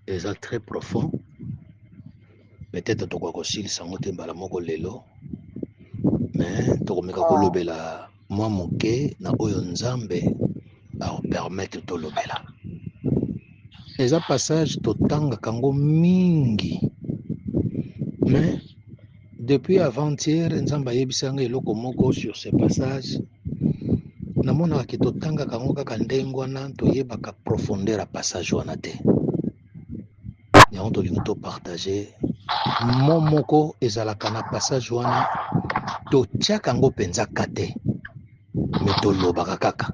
eza très profond. Peut-être tokokosilisa ngo te mbala moko lelo, mais tokomeka kolobela mwa moke na oyo nzambe aopermettre tolobela. Eza passage totangaka ngo mingi, mais depuis avant-hier nzambe ayebisanga eloko moko sur ce passage. Namonaka ke totangaka ngo kaka ndenge wana toyebaka profondeur ya passage wana te. Yango tolingi topartage mo moko ezalaka na passage wana totiaka yango mpenza kate, me tolobaka kaka.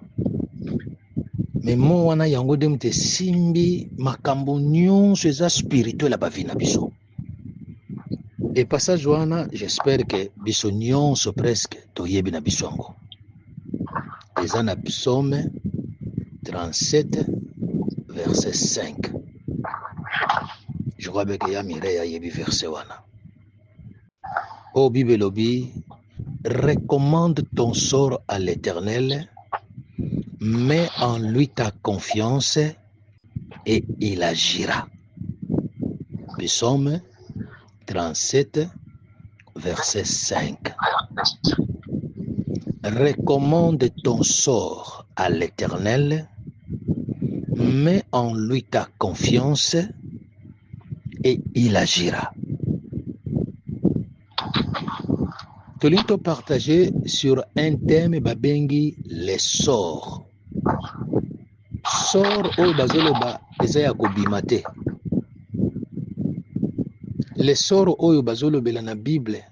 Me mo wana yango nde moto esimbi makambo nyonso eza spirituel ya bavi na biso. E passage wana j'espère ke biso nyonso presque toyebi na biso yango. Eza na psaume 37 verset 5. Je crois bien que ya Mireille ayebi verset wana. Oh Bible lobi, recommande ton sort à l'Éternel, mets en lui ta confiance et il agira. Psaume 37 verset 5. Recommande ton sort à l'Éternel, mets en lui ta confiance et il agira. Tolinto partager sur un thème babengi les sorts. Sort oyo bazoloba eza ya kobima te. Les sorts oyo bazolobela na Bible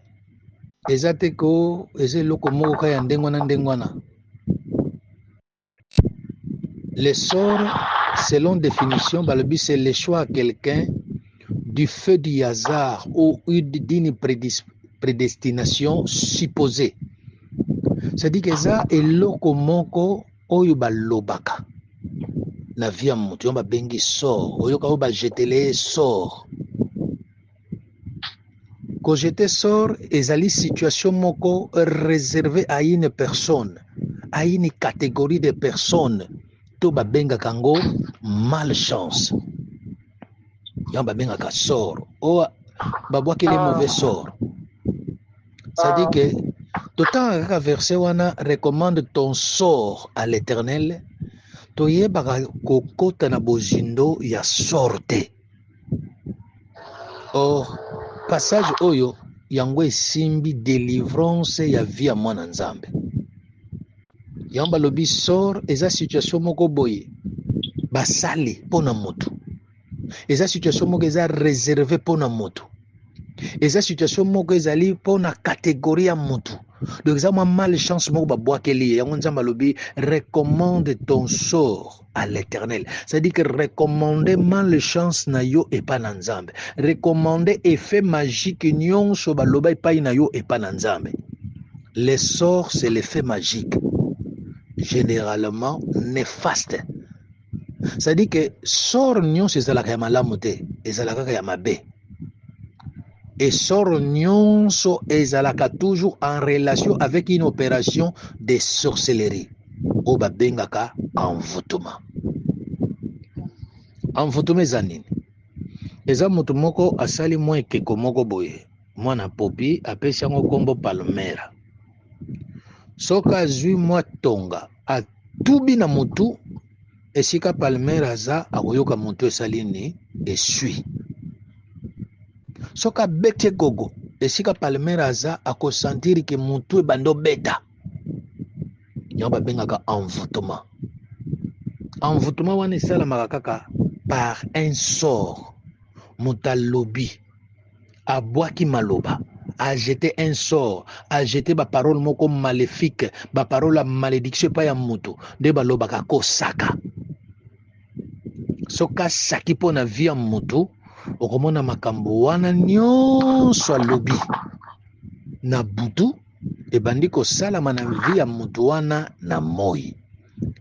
eza te ko eza eloko moko kaka ya ndenge wana. Les sorts, selon définition, balobi c'est le choix à quelqu'un du fait du hasard ou d'une prédestination supposée. C'est-à-dire que ça eloko moko oyo balobaka na vie ya moto yo babengi sort, oyo ka ba jetele sort. Ko jeter sort ezali situation moko réservée à une personne, à une catégorie de personnes. To babengaka ngo malchance. Yo babengaka sort. O babwaki les mauvais sorts. C'est-à-dire que total ka verset wana recommande ton sort à l'Éternel. Toyebaka kokota na bozindo ya sorte. Or passage oyo yango esimbi délivrance ya vie ya mwana nzambe. Yango balobi sort eza situation moko boye basali pona moto. Eza situation moko eza réservé pona moto. Eza situation moko ezali pona catégorie ya moto. Donc eza mwa malchance moko babwakeli yango nzambe alobi recommande ton sort à l'Éternel. C'est-à-dire que recommander malchance na yo epa na nzambe. Recommander effet magique nyonso baloba epai na yo epa na nzambe. Les sorts c'est l'effet magique. Généralement néfaste. C'est-à-dire que sort nyonso ezalaka ya malamu te, ezalaka ya mabe. Et sort nyonso ezalaka toujours en relation avec une opération de sorcellerie. O babengaka envoûtement. Envoûtement eza nini? Eza moto moko asali mwa ekeko moko boye. Mwana popi apesi yango kombo Palmera. Soka azwi mwa tonga atubi na motu esika Palmera aza akoyoka motu esali ni esui. Soka bete gogo esika Palmera aza akosantiri ke motu ebando beta. Yango babengaka envoûtement. Envoûtement wana esalamaka kaka par un sort. Moto alobi abwaki maloba, a jeté un sort, a jeté ba parole moko maléfique, ba parole à malédiction pa ya moto, de balobaka kosaka. Soka saki po na vie ya moto, okomona makambo wana nyonso alobi na butu ebandi kosalama na vie ya moto wana na moi.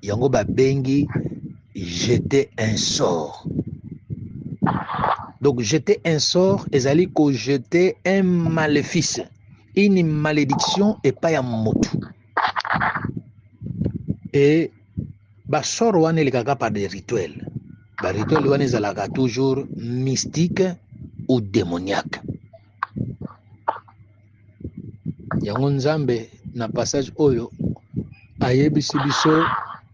Yango babengi jeter un sort. Donc jeter un sort ezali ko jeter un maléfice, une malédiction epai ya moto. Et basoro wana elikaka par des rituels. ba rituel wana ezalaka toujours mystique ou démoniaque. Yango nzambe na passage oyo ayebisi biso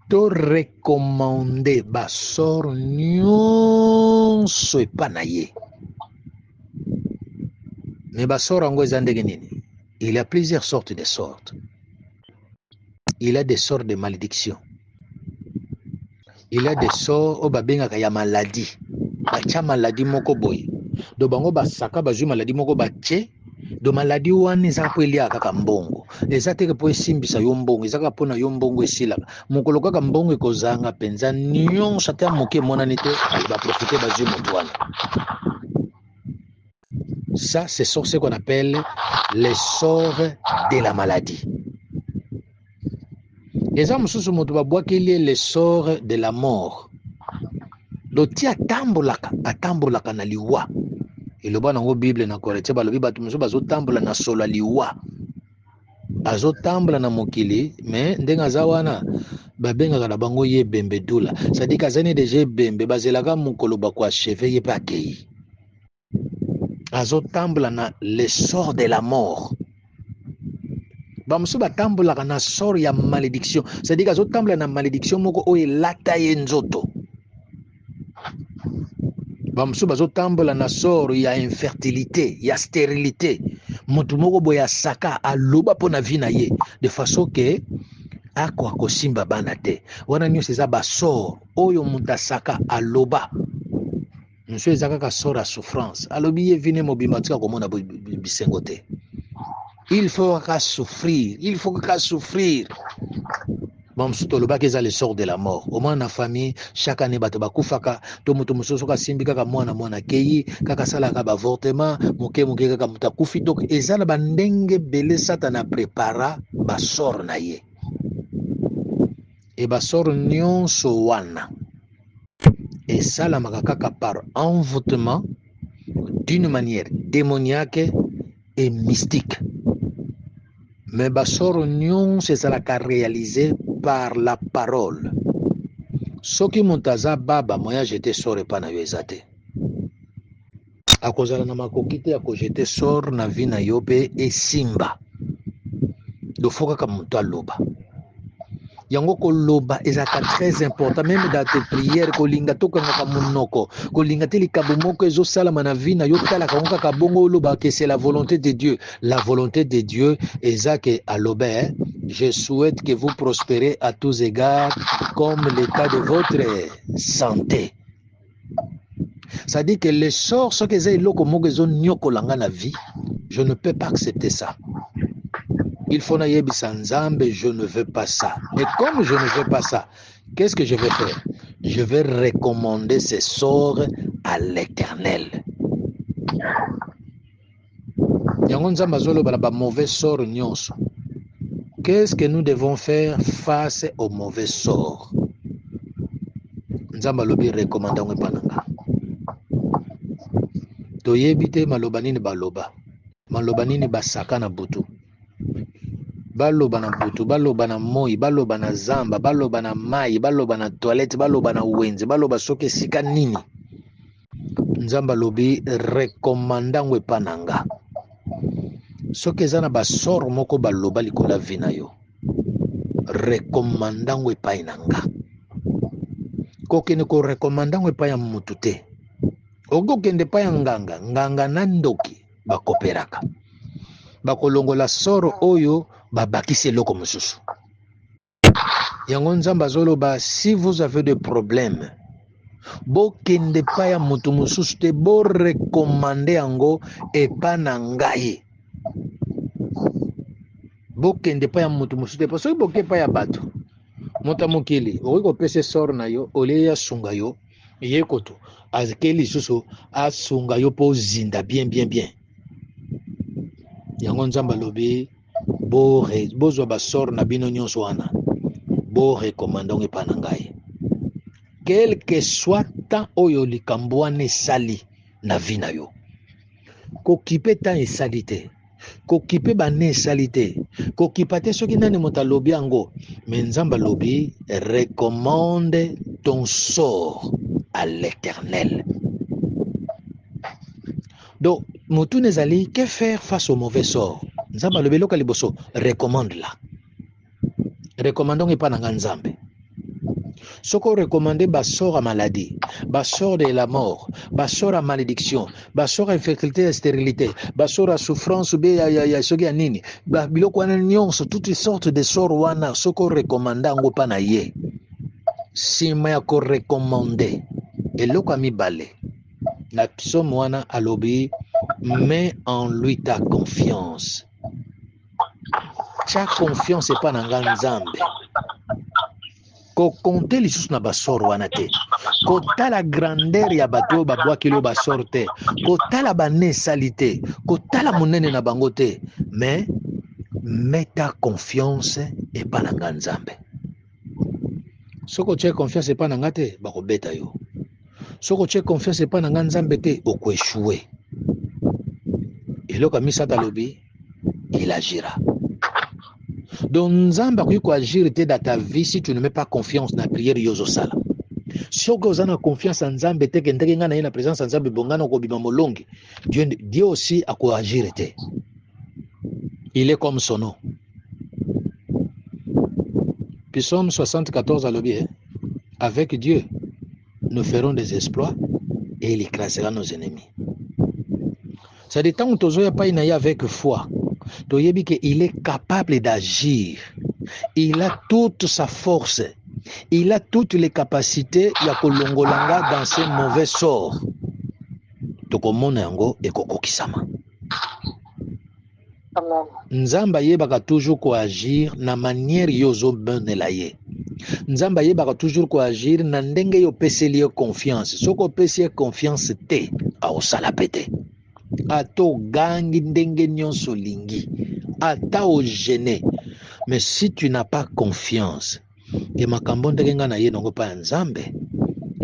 to recommande basor nyonso epa na ye. Mais basor yango eza ndenge nini? Il y a plusieurs sortes de sortes. Il y a des sorts de malédiction. Il y a des sorts o babengaka ya maladie. Bacha maladie moko boye. Do bango basaka bazwi maladie moko bache. Do maladie wana eza po elia kaka mbongo. Eza teke po esimbisa yo mbongo. Eza kaka po na yo mbongo esilaka. Mokolo kaka mbongo ekozanga penza nyonso ata moke emonani te baprofite bazwi moto wana. Ça, c'est ce qu'on appelle les sorts de la maladie. Les hommes sous moto babwakeli les sorts de la mort. Do ti atambolaka na liwa. Iloba nango Bible na korete balobi batu musu bazotambola na solo liwa. Azotambola na mokili mais ndenga za wana babengaka na bango ye bembe dula. C'est-à-dire kazani deje bembe bazelaka mokolo bakwa cheve ye pa kei. Azotambola na les sorts de la mort. Bamusu batambola na sort ya malédiction. C'est-à-dire azotambola na malédiction moko oyo elata ye nzoto. Bamusu bazotambola na sort ya infertilité, ya stérilité. Mutu moko boye asaka aloba pona vie na ye de façon que ako akosimba bana te. Wana nyonso eza basort oyo mutu asaka aloba. Monsieur ezaka ka sort à souffrance. Alobi ye vine mobima tika komona bisengo te. Il faut qu'à souffrir. Il faut qu'à souffrir. Bon, surtout le bac est le sort de la mort. Au moins, la famille, chaque année, batoba kufaka, tomuto musoso ka simbi kaka mwana keyi, kaka sala ka avortement, muke kaka mutakufi. Donc, ezala bandenge bele satana prépara ba sort na ye. Et ba sort nyonso wana. Et ça la makaka par envoûtement d'une manière démoniaque et mystique. Mais basoro nyon c'est ça la réalisé par la parole. Soki montaza baba moya jete sort pa na yo ezate. Akozala na makokite akojete sort na vie na yo pe esimba. Do foka ka mutu aloba. Yango ko loba ezaka très important même dans tes prières ko linga to kanga munoko ko linga te likabo moko ezo sala na vie na yo tala ka ka bongo loba que c'est la volonté de Dieu. La volonté de Dieu ezake aloba. Je souhaite que vous prospérez à tous égards comme l'état de votre santé. Ça dit que les sorts ce que zai loko moko ezo nyoko langa na vie, je ne peux pas accepter ça. Il faut na yebisa nzambe, je ne veux pas ça. Et comme je ne veux pas ça, qu'est-ce que je vais faire? Je vais recommander ces sorts à l'Éternel. Yango nzambe azoloba ba mauvais sorts nyonso. Qu'est-ce que nous devons faire face aux mauvais sorts? Nzambe alobi recommandant pananga. Toyebite maloba nini baloba. Maloba nini basaka na butu. Baloba na butu, baloba na moi, baloba na zamba, baloba na mai, baloba na toilette, baloba na wenze, baloba soke sika nini. Nzamba lobi recommandant pananga. Soke zana basor moko baloba likola vina yo. Recommandant painanga. Kokene ko recommandant pa ya mutu te. Ogo kende pa ya nganga, nganga nandoki bakoperaka. Bakolongola soro oyo babakisi eloko mosusu. Yango nzamba zoloba si vous avez des problèmes, bokende pa ya mutu mosusu te bo recommander yango epa na ngai. Bokende pa ya mutu mosusu te parce que boke pa ya bato. Mota mokili okoki kopesa sor na yo ole ya sunga yo ye koto azekeli susu asunga yo po zinda bien. Yango nzamba lobi bozwa basor na bino nyonso wana bo recommandant epa na ngai. Quel que soit temps oyo likambo wana esali na vie na yo, kokipe temps esali te, kokipe bane esali te, kokipa te soki nani moto alobi yango, mais nzamba lobi recommande ton sort à l'Éternel. Donc, Moutou Nezali, que faire face au mauvais sort? Nzamba le belo kaliboso, recommande-la. Recommandons et pas Nzambe. Ce qu'on recommande, sort à maladie, sort de la mort, sort à malédiction, sort à infertilité et stérilité, sort à souffrance, toutes sortes de sorts wana, ce qu'on recommande, on pas na ye. Si m'a ko recommandé, et l'eau a mis balé. La psom wana alobi, mets en lui ta confiance. Ta confiance n'est pas dans Nzambe. Ko compter les choses na basor wana te. Ko ta la grandeur ya bato babwa kilo basor te. Ko ta la bane salité. Ko ta la monene na bango te. Mais mets ta confiance et pas dans Nzambe. Soko tu as confiance et pas dans ngate bako beta yo. Soko tu as confiance et pas dans Nzambe te oko échouer. Et là comme ça talobi, il agira. Donc Nzambe ko agir dans ta vie si tu ne mets pas confiance dans la prière yozo sala. Si tu as confiance en Nzambe te kendenge ngana na présence en Nzambe bongana ko bima molongi, Dieu aussi a ko agir te. Il est comme son nom. Psaume 74 à l'objet, avec Dieu, nous ferons des exploits et il écrasera nos ennemis. Ça dit tant que tu pas avec foi, tu sais qu'il est capable d'agir. Il a toute sa force. Il a toutes les capacités ya kolongolanga dans ces mauvais sorts. Tokomona yango ekokokisama. Amen. Nzamba yebaka toujours ko agir na manière yozo benela ye. Nzamba yebaka toujours ko agir na ndenge yo peseli yo confiance. Soko pesi confiance te a osala pete. Ato gangi ndenge nyonso lingi. Ata o gêné. Mais si tu n'as pas confiance, et makambo ndenge nga na ye nongo pa Nzambe,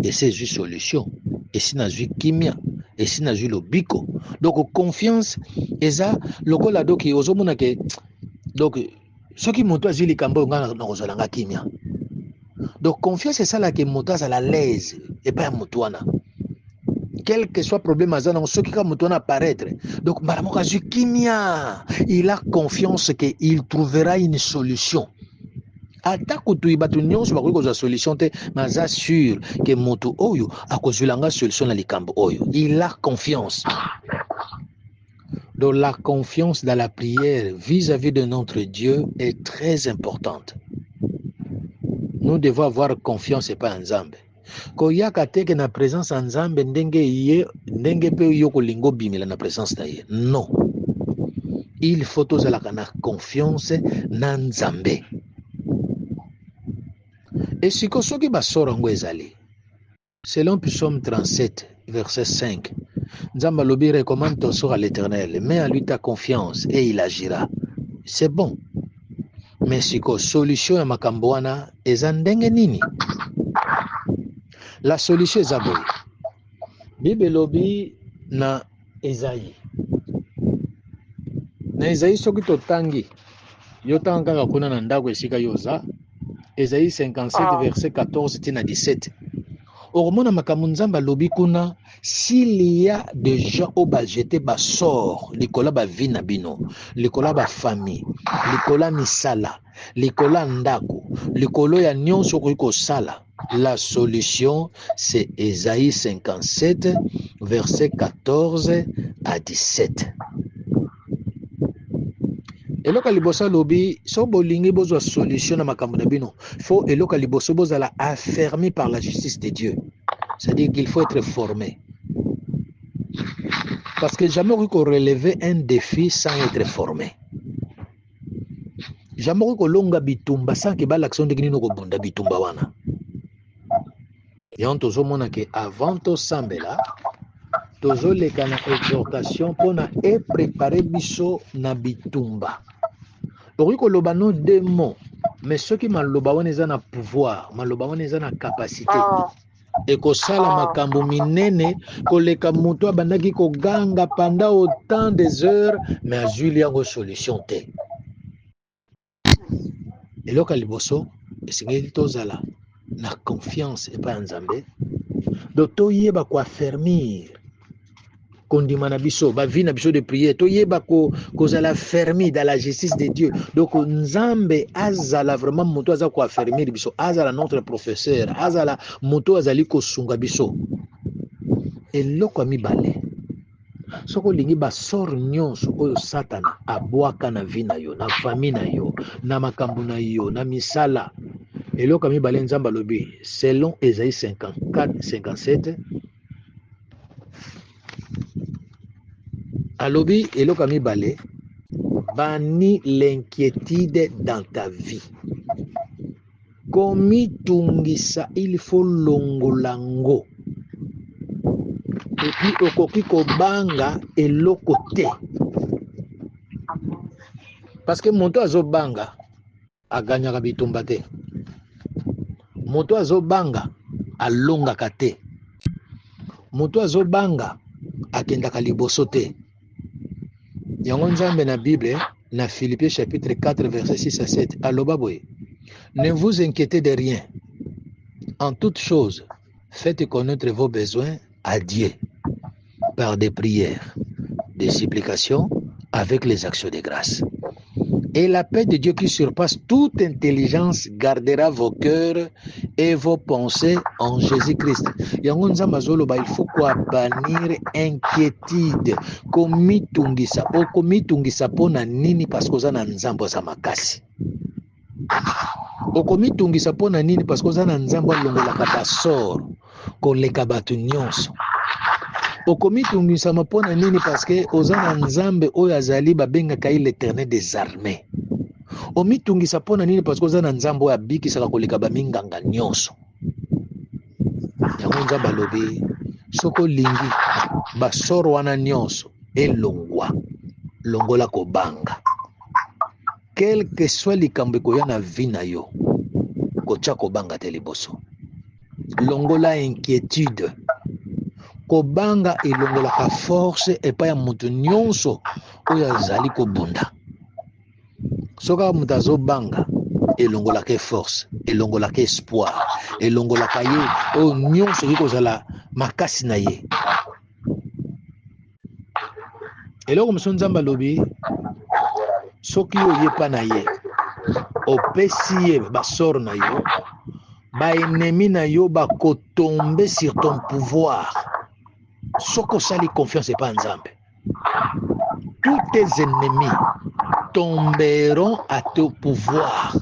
et c'est une solution. Et si na zui kimia, et si na zui lobiko. Donc confiance eza lokola doki ozomona ke donc soki moto azui likambo nga na kozolanga kimia. Donc confiance c'est ça là que moto à la l'aise et pas moto wana. Quel que soit problème azana soki ka moto wana apparaître. Donc baramoka zui kimia, il a confiance que il trouvera une solution. Ata kutu ibatu nyonso bakoki kozwa solution te maza sûr que moto oyo akozwilanga solution na likambo oyo. Il a confiance. Donc la confiance dans la prière vis-à-vis de notre Dieu est très importante. Nous devons avoir confiance et pas en Nzambe. Koyaka teke na présence en Nzambe ndenge pe yo kolingo bimela na présence na ye. Non. Il faut tozalaka na confiance na Nzambe. Et si kosoki basoro ngo ezali. Selon Psaume 37, verset 5, Nzamba lobi recommande ton sort à l'Éternel, mets à lui ta confiance et il agira. C'est bon. Mais si ko solution ya makambo wana eza ndenge nini? La solution eza boye. Bible lobi na Esaïe. Na Esaïe soki totangi yo tanga kaka kuna na ndako esika yoza. Esaïe 57 verset 14 tina 17. Ormona makambo Nzamba lobi kuna s'il y a des gens au bas jeté bas sort likola ba vie na bino likola ba famille likola misala likola ndako likolo ya nyonso ko sala. La solution c'est Esaïe 57 verset 14 à 17. Eloka liboso lobi so bolingi bozwa solution na makambo na bino faut eloka liboso bozala affermi par la justice de Dieu. C'est-à-dire qu'il faut être formé. Parce que jamais on peut relever un défi sans être formé. Jamais on peut longa bitumba sans que l'action de Gnino Bunda bitumba wana. Et on tozo mona que avant to sambela tozo le kana exhortation pour na et préparer biso na bitumba. Oriko loba no démon, mais ceux qui maloba wana eza na pouvoir, maloba wana eza na capacité. Et kosala makambo minene koleka muto abandaki koganga pendant autant des heures mais azuli yango solution te. Eloka liboso esengeli tozala na confiance et pas Nzambe donc toyeba koaffermir kondima na biso bavi na biso de prière toyeba kozala fermi dans la justice de Dieu. Donc nzambe azala vraiment moto aza koaffermir biso, azala notre professeur, azala moto azali kosunga biso. Eloko ya mibale soki olingi basor nyonso oyo satana abwaka na vi na yo, na famille na yo, na makambo na yo, na misala, eloko ya mibale nzambe alobi selon Esaïe 54-57 alobi eloko ya mibale bani l'inquiétude dans ta vie, komitungisa il faut longolango epi okoki kobanga eloko te, parce que moto azobanga aganyaka bitumba te, moto azobanga alongaka te, moto azobanga akendaka liboso te. Yango nzambe na Bible na Philippiens chapitre 4 verset 6 à 7 aloba boye, ne vous inquiétez de rien, en toute chose faites connaître vos besoins à Dieu par des prières, des supplications avec les actions de grâce. Et la paix de Dieu qui surpasse toute intelligence gardera vos cœurs et vos pensées en Jésus-Christ. Yango nzambe azoloba il faut quoi bannir inquiétude, komitungisa okomitungisa pona nini parce que oza na nzambe aza makasi. Okomitungisa pona nini parce que oza na nzambe alongolaka basor koleka bato nyonso. Okomitungisama pona nini parce que oza na nzambe oyo azali babengaka ye l'Éternel des armées. Omitungisa pona nini parce que oza na nzambe oyo abikisaka koleka baminganga nyonso. Yango nzambe alobi soko lingi basoro wana nyonso elongwa longola kobanga, quel que soit likambo ekoya na vi na yo kotya kobanga te liboso, longola inquiétude. Kobanga elongolaka force epai ya moto nyonso oyo azali kobunda. Soka moto azobanga elongolaka force, elongolaka espoir, elongolaka ye oyo nyonso okoki kozala makasi na ye. Eloko mosusu nzambe alobi soki oyepa na ye opesi ye basor na yo, baennemi na yo bakotombe sur ton pouvoir. Soko sali confiance et pas nzambe, tous tes ennemis tomberont à ton pouvoir.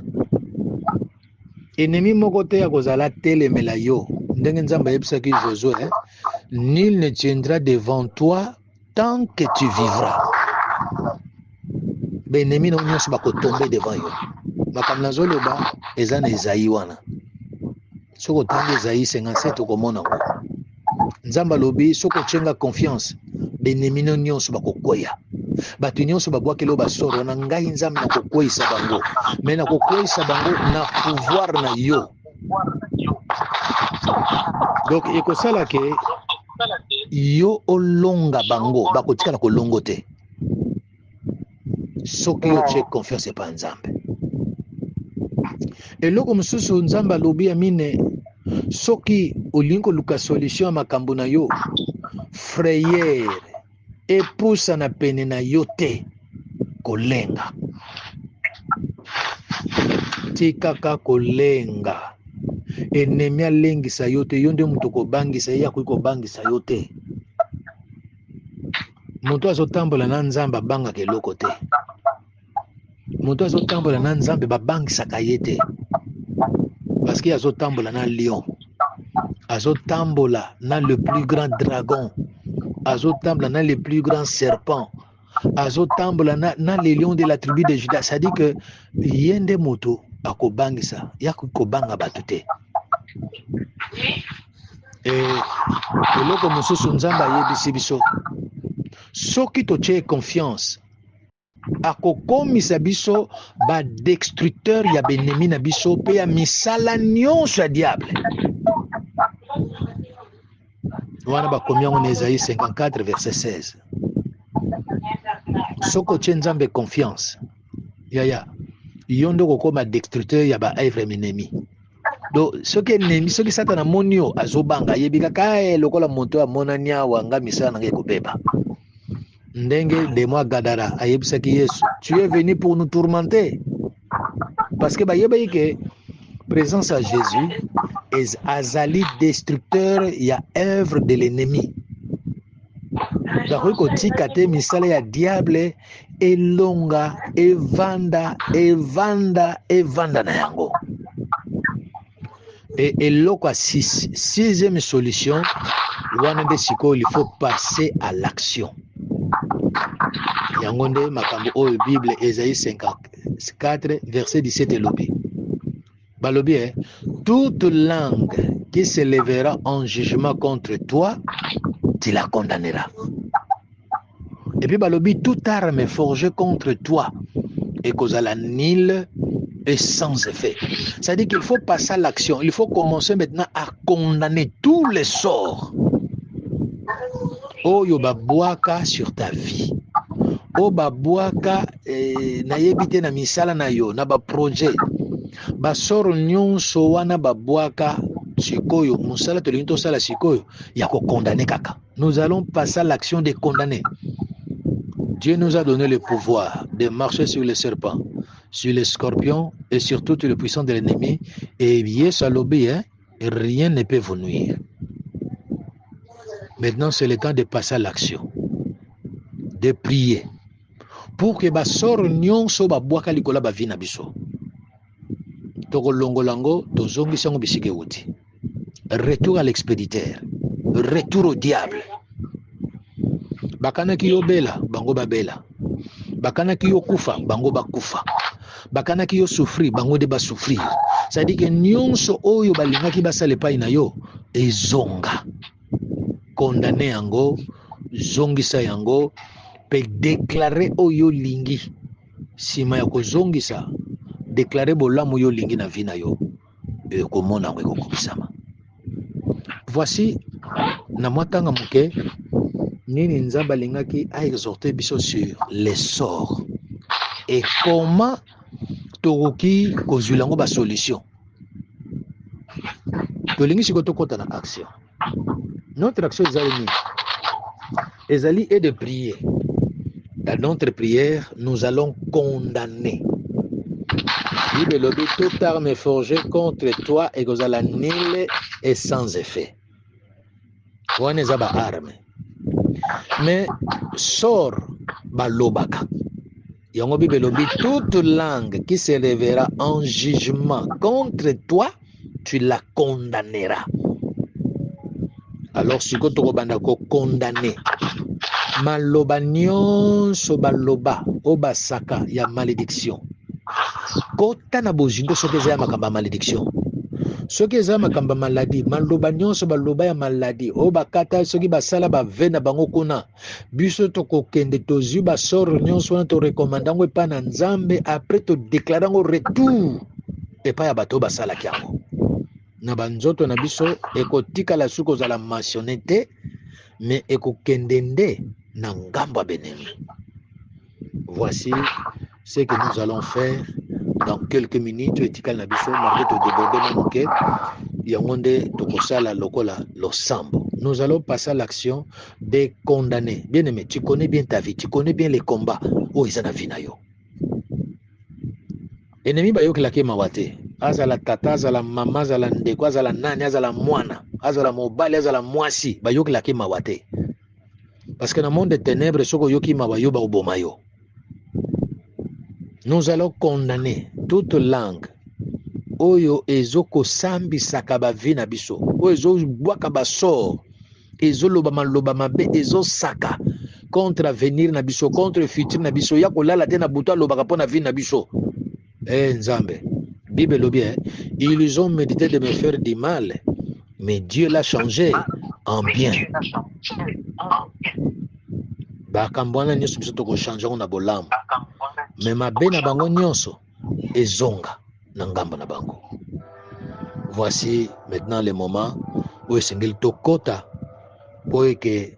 Ennemi moko te ya kozala telemela yo, ndenge nzambe yebisaki Josué, nul ne tiendra devant toi tant que tu vivras. Benemi na nyonso bakotombe devant yo. Makambo nazoloba eza na Esaïe wana. Soko tangi Esaïe 57 okomona ngo. Nzamba lobi soko tchenga confiance benemi no nyonso bakokwea, bato nyonso babwakelo basoro na ngai nzambe na kokweyisa bango, me na kokweyisa bango na pouvoir na yo. Donc ekosala ke yo olonga bango bakotikala kolongo te soki yo tche confiance pa nzambe. Eloko mosusu nzambe alobi amine soki olingi koluka solution ya makambo na yo, frayeur epusa na pene na yo te kolenga, tikaka kolenga. Ennemi alengisa yo te, yo nde moto kobangisa ye, akoki kobangisa yo te. Moto azotambola na nzambe abangaka eloko te, moto azotambola na nzambe babangisaka ye te, parce que azotambola na lion, azotambola na le plus grand dragon, azotambola na le plus grand serpent, azotambola na le lion de la tribu de Juda. Ça dit que yende moto akobangisa yakoki kobanga bato te. Eloko mosusu nzambe ayebisi biso soki totye confiance akokomisa biso badestructeur ya benemi na biso pe ya misala nyonso ya diable. Wana bakomi yango na Esaïe 54 verset 16. Soko tye nzambe confiance yaya yo nde kokoma destructeur ya baevre minemi. donc soki enemi soki satana amoni yo azobanga ayebi kaka lokola moto amonani awa nga misala na ngai ekobeba. Ndenge Démon Gadara ayebisaki Yesu, tu es venu pour nous tourmenter. Parce que bayeba que présence à Jésus est azali destructeur, il y a œuvre de l'ennemi. Bakoki kotika te misala ya diable elonga evanda na yango. Et eloko a sixième solution, wana de siko, il faut passer à l'action. Yango nde makambo oyo Bible Ésaïe 54 verset 17 elobi. Balobi toute langue qui se lèvera en jugement contre toi, tu la condamneras. Et puis balobi toute arme forgée contre toi et kozala nil et sans effet. C'est-à-dire qu'il faut passer à l'action. Il faut commencer maintenant à condamner tous les sorts. Oyo babwaka sur ta vie. O babwaka nayebite na misala na yo na ba projet. Ba soro nyonso wana babwaka sikoyo musala tolingi tosala sikoyo ya ko condamner kaka. Nous allons passer à l'action de condamner. Dieu nous a donné le pouvoir de marcher sur les serpents, sur les scorpions et sur toutes les puissances de l'ennemi. Et Yesu alobi, rien ne peut vous nuire. Maintenant, c'est le temps de passer à l'action, de prier, pour que basoro nyonso babwaka likola ba vina biso. Toko longolango tozongi sango bisike uti. Retour à l'expéditeur, retour au diable. Bakana ki yo bela, bango ba bela. Bakana ki yo kufa, bango ba kufa. Bakana ki yo souffrir, bango de ba souffrir. C'est-à-dire que nyonso oyo balingaki basale pai na yo ezonga. Condamner yango, zongisa yango, pe déclarer oyo lingi. Sima ya ko zongisa, déclarer bolamu yo lingi na vie na yo. E komona ngo ekokobisama. Voici na mwatanga muke nini nzamba lingaki a exhorté biso sur les sorts et comment tokoki kozulango ba solution. Tolingi siko tokota na action. Notre action ezali est de prier. Dans notre prière, nous allons condamner. Bible lobby toute arme forgée contre toi et kozala nil et sans effet. Wana eza ba arme. Mais sort balobaka. Yango Bible lobby toute langue qui se lèvera en jugement contre toi, tu la condamneras. Alors si ko tokobanda ko condamner maloba nyonso baloba obasaka ya malédiction kota na bozindo soki eza ya makamba malédiction soki eza ya makamba maladie maloba nyonso baloba ya maladie oyo bakata soki basala bave na bango kuna biso tokokende tozwi basoro nyonso wana torekomanda yango epai na Nzambe apres todéclare yango retour epai ya bato oyo basalaki yango na banzoto na biso ekotikala soki kozala mentionné te mais ekokende nde na ngambo ya benemi. Voici ce que nous allons faire dans quelques minutes. Etikala na biso marque to déborder na moke yango nde tokosala lokola losambo. Nous allons passer à l'action de condamner. Bien aimé, tu connais bien ta vie, tu connais bien les combats oyo eza na vie na yo. Ennemi bayokelaki mawa te. Azala tata, azala mama, azala ndeko, azala nani, azala mwana, azala mobali, azala mwasi, bayokelaki mawa te. Parce que dans le monde des ténèbres, soko yoki mawa yo ba oboma yo. Nous allons condamner toute langue oyo ezoko sambisaka ba vie na biso, oyo ezobwaka ba sort, ezoloba maloba mabe, ezosaka contre avenir na biso, contre futur na biso, ya kolala te na buto alobaka pona vie na biso. Nzambe, Bible lobi, ils ont médité de me faire du mal, mais Dieu l'a changé en bien. Bakambwana nyonso biso toko changer na bolamu, mais mabe na bango nyonso ezonga na ngambo na bango. Voici maintenant le moment où esengeli tokota po eke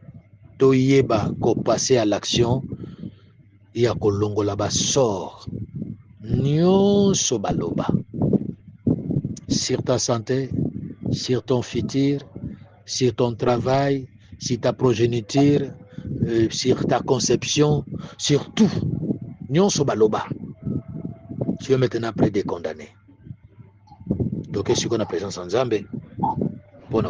toyeba ko passer à l'action ya kolongola ba sort nyonso baloba. sur ta santé, sur ton futur, sur ton travail, sur ta progéniture, sur ta conception, sur tout. Nyonso baloba. Tu es maintenant près de condamner. Donc, est-ce qu'on a présence en Zambé? Bon,